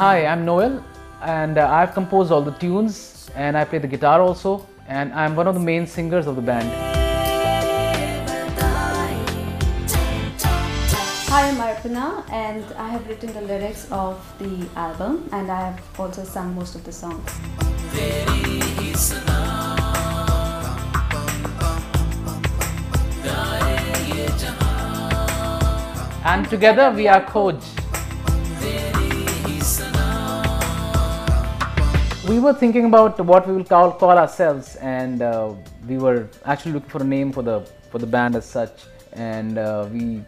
Hi, I'm Noel, and I've composed all the tunes, and I play the guitar also, and I'm one of the main singers of the band. Hi, I'm Arpana, and I have written the lyrics of the album, and I have also sung most of the songs. And together we are Khoj. We were thinking about what we will call ourselves, and we were actually looking for a name for the band as such, and we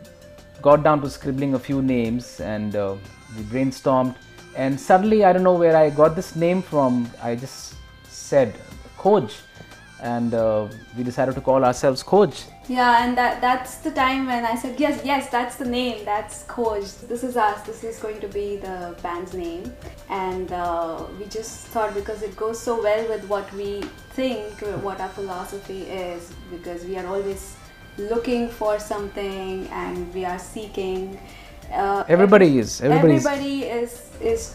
got down to scribbling a few names, and we brainstormed, and suddenly I don't know where I got this name from. I just said Khoj, and we decided to call ourselves Khoj. Yeah, and that's the time when I said, yes, that's the name, that's Khoj. This is us, this is going to be the band's name. And we just thought, because it goes so well with what we think, what our philosophy is, because we are always looking for something and we are seeking. Everybody is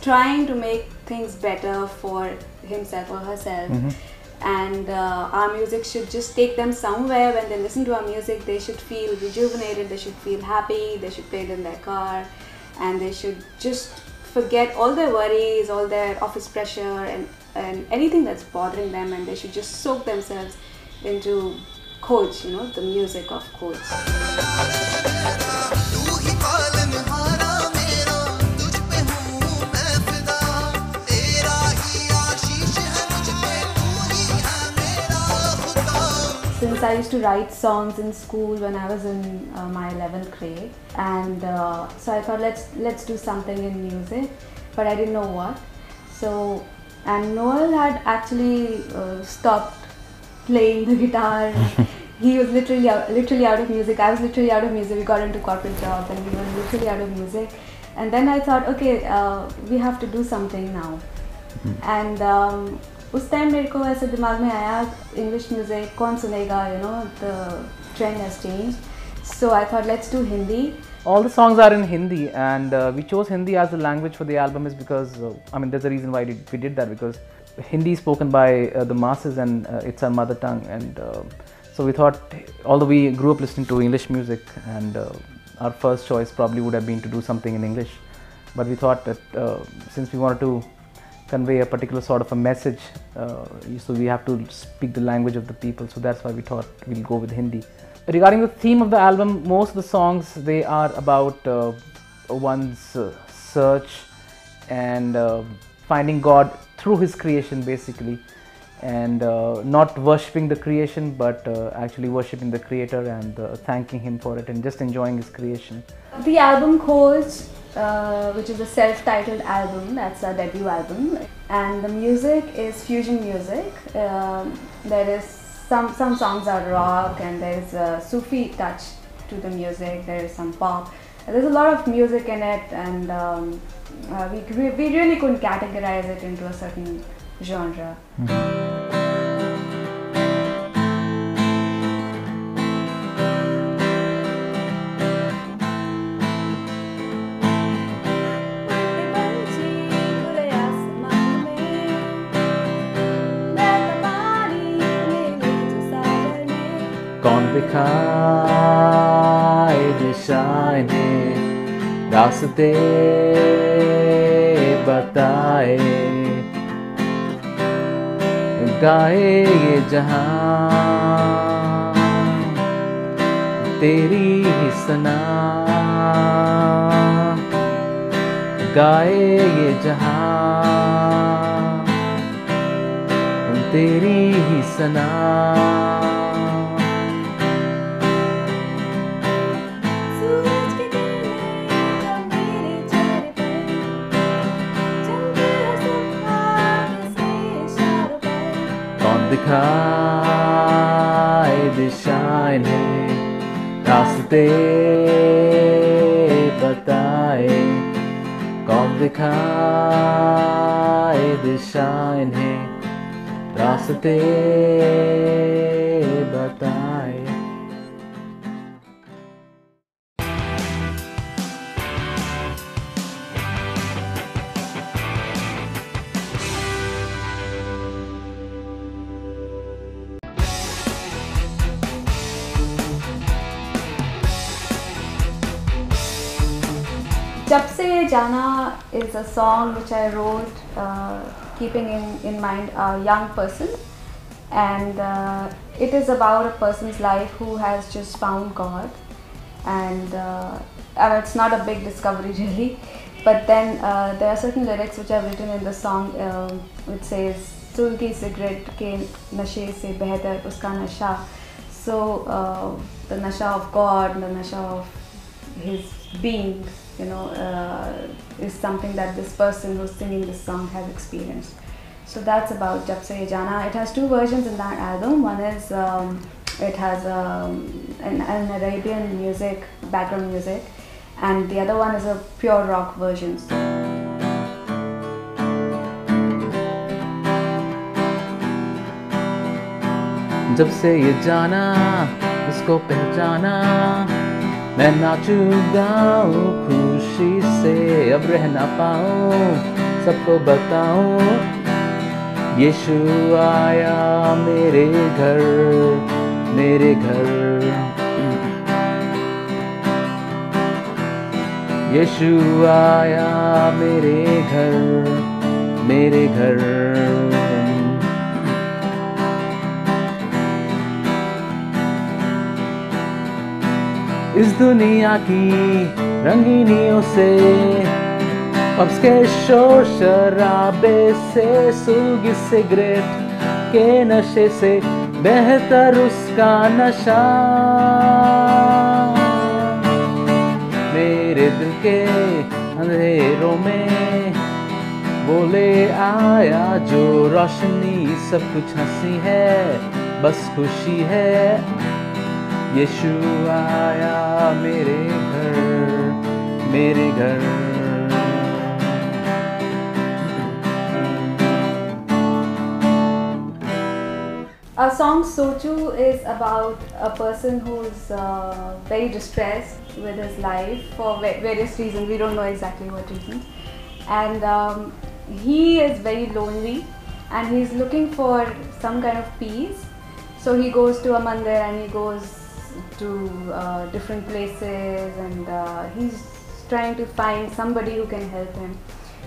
trying to make things better for himself or herself. And our music should just take them somewhere. When they listen to our music, they should feel rejuvenated, they should feel happy, they should play it in their car, and they should just forget all their worries, all their office pressure, and anything that's bothering them, and they should just soak themselves into Khoj, you know, the music of Khoj. Since I used to write songs in school when I was in my 11th grade, and so I thought let's do something in music, but I didn't know what. So, and Noel had actually stopped playing the guitar. He was literally out of music. I was literally out of music. We got into corporate jobs and we were literally out of music. And then I thought, okay, we have to do something now. And उस time मेरे को ऐसे दिमाग में आया, English music कौन सुनेगा, you know, the trend has changed. So I thought, let's do Hindi. All the songs are in Hindi, and we chose Hindi as the language for the album is because, I mean, there's a reason why we did that, because Hindi is spoken by the masses, and it's our mother tongue, and so we thought, although we grew up listening to English music, and our first choice probably would have been to do something in English, but we thought that since we wanted to convey a particular sort of a message, so we have to speak the language of the people, so that's why we thought we'll go with Hindi. Regarding the theme of the album, most of the songs, they are about one's search and finding God through his creation basically, and not worshipping the creation, but actually worshipping the creator and thanking him for it and just enjoying his creation. The album Khoj, which is a self-titled album, that's our debut album, and the music is fusion music. There is some songs are rock, and there's a Sufi touch to the music, there is some pop. There's a lot of music in it, and we really couldn't categorize it into a certain genre. कौन दिखाए दिशाएं ने रास्ते बताए, गाए ये जहां तेरी ही सना, गाए ये जहां तेरी ही सना. दिखाए दिशाएं ने रास्ते बताए, कौन दिखाए दिशाएं ने रास्ते बताए. Jab Se Ye Jana is a song which I wrote keeping in mind a young person, and it is about a person's life who has just found God, and it's not a big discovery really, but then there are certain lyrics which I've written in the song which says सुल की cigarette के नशे से बेहतर उसका नशा. So the nasha of God, the nasha of his being, you know, is something that this person who's singing this song has experienced. So that's about Jab Se Ye Jana. It has two versions in that album. One is it has an Arabian music, background music, and the other one is a pure rock version. जब से ये जाना इसको पहचाना, मैं नाचूं गाऊं खुशी से, अब रह ना पाऊं सबको बताऊं, यीशु आया मेरे घर, मेरे घर. यीशु आया मेरे घर, मेरे घर. इस दुनिया की रंगीनियों से, पब्स के शोर शराबे से, सुलगी सिगरेट के नशे से बेहतर उसका नशा. मेरे दिल के अंधेरों में वो ले आया जो रोशनी, सब कुछ हंसी है बस खुशी है. यीशु आया मेरे घर, मेरे घर. Our song Sochu is about a person who's very distressed with his life for various reasons. We don't know exactly what reasons. And he is very lonely and he's looking for some kind of peace. So he goes to a mandir and he goes to different places, and he's trying to find somebody who can help him.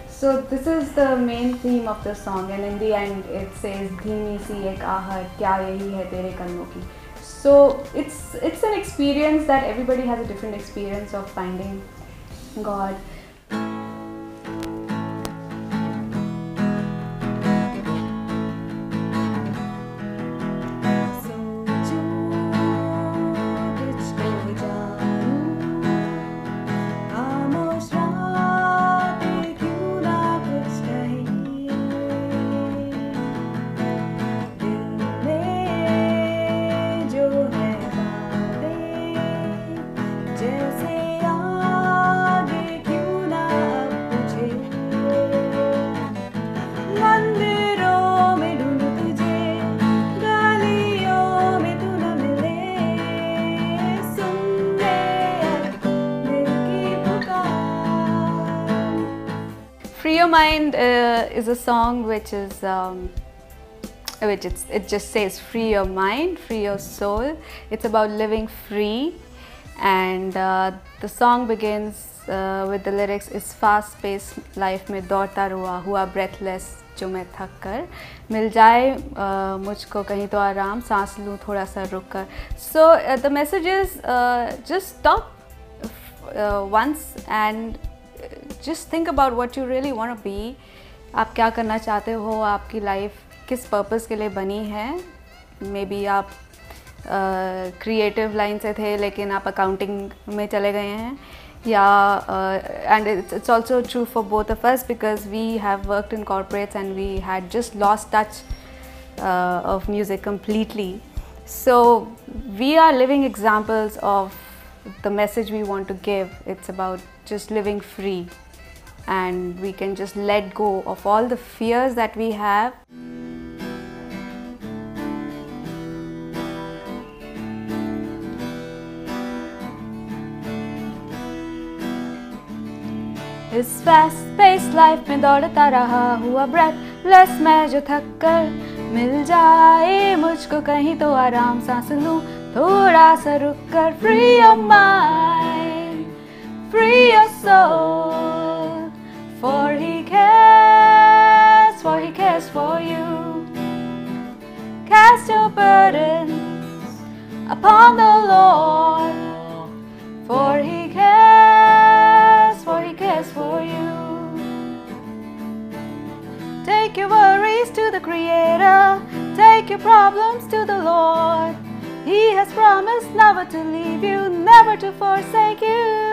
So this is the main theme of the song, and in the end it says धीमी सी एक आहट क्या यही है तेरे कन्नों की. So it's an experience that everybody has a different experience of finding God. Free Your Mind is a song which is it just says free your mind, free your soul. It's about living free, and the song begins with the lyrics, इस fast paced life में दौड़ता हुआ breathless जो मैं थक कर, मिल जाए मुझको कहीं तो आराम, सांस लूँ थोड़ा सा रुक कर. So the message is just stop once and just think about what you really want to be. आप क्या करना चाहते हो, आपकी लाइफ किस पर्पस के लिए बनी है. मे बी आप क्रिएटिव लाइन से थे लेकिन आप अकाउंटिंग में चले गए हैं, या and it's also true for both of us because we have worked in corporates and we had just lost touch of music completely. So we are living examples of the message we want to give. It's about just living free, and we can just let go of all the fears that we have. इस fast paced life में दौड़ता रहा हुआ breathless मैं जो थक कर, मिल जाए मुझको कहीं तो आराम, सांस लूँ थोड़ा सा रुक कर. Free your mind, free your soul, for He cares for you. Cast your burdens upon the Lord, for He cares for you. Take your worries to the Creator, take your problems to the Lord. He has promised never to leave you, never to forsake you.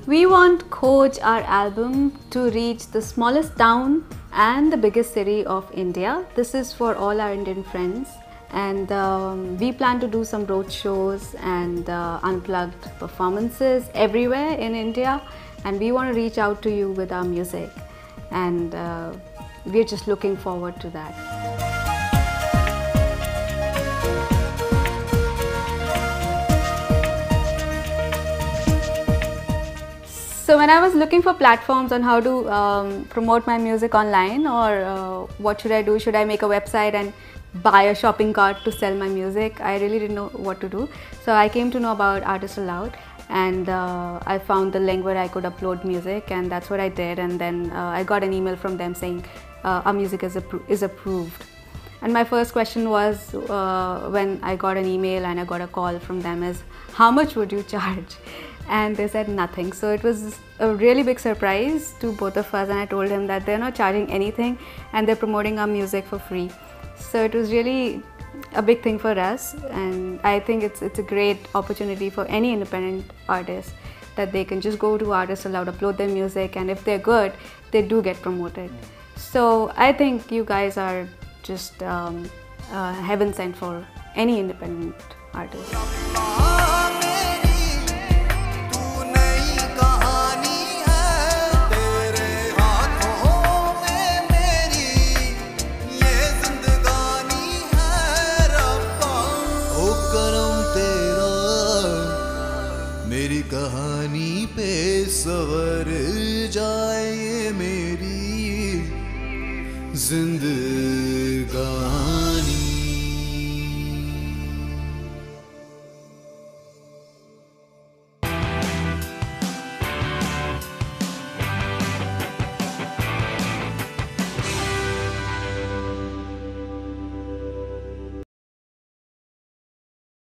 We want Khoj, our album, to reach the smallest town and the biggest city of India. This is for all our Indian friends, and we plan to do some road shows and unplugged performances everywhere in India, and we want to reach out to you with our music, and we're just looking forward to that. So when I was looking for platforms on how to promote my music online, or what should I do, should I make a website and buy a shopping cart to sell my music, I really didn't know what to do. So I came to know about Artist Allowed, and I found the link where I could upload music, and that's what I did. And then I got an email from them saying our music is approved. And my first question was, when I got an email and I got a call from them, is how much would you charge? And they said nothing. So it was a really big surprise to both of us, and I told him that they're not charging anything and they're promoting our music for free. So it was really a big thing for us, and I think it's a great opportunity for any independent artist, that they can just go to Artist Allowed, upload their music, and if they're good, they do get promoted. So I think you guys are just heaven sent for any independent artist. मेरी कहानी पे सवर जाए मेरी जिंदगानी।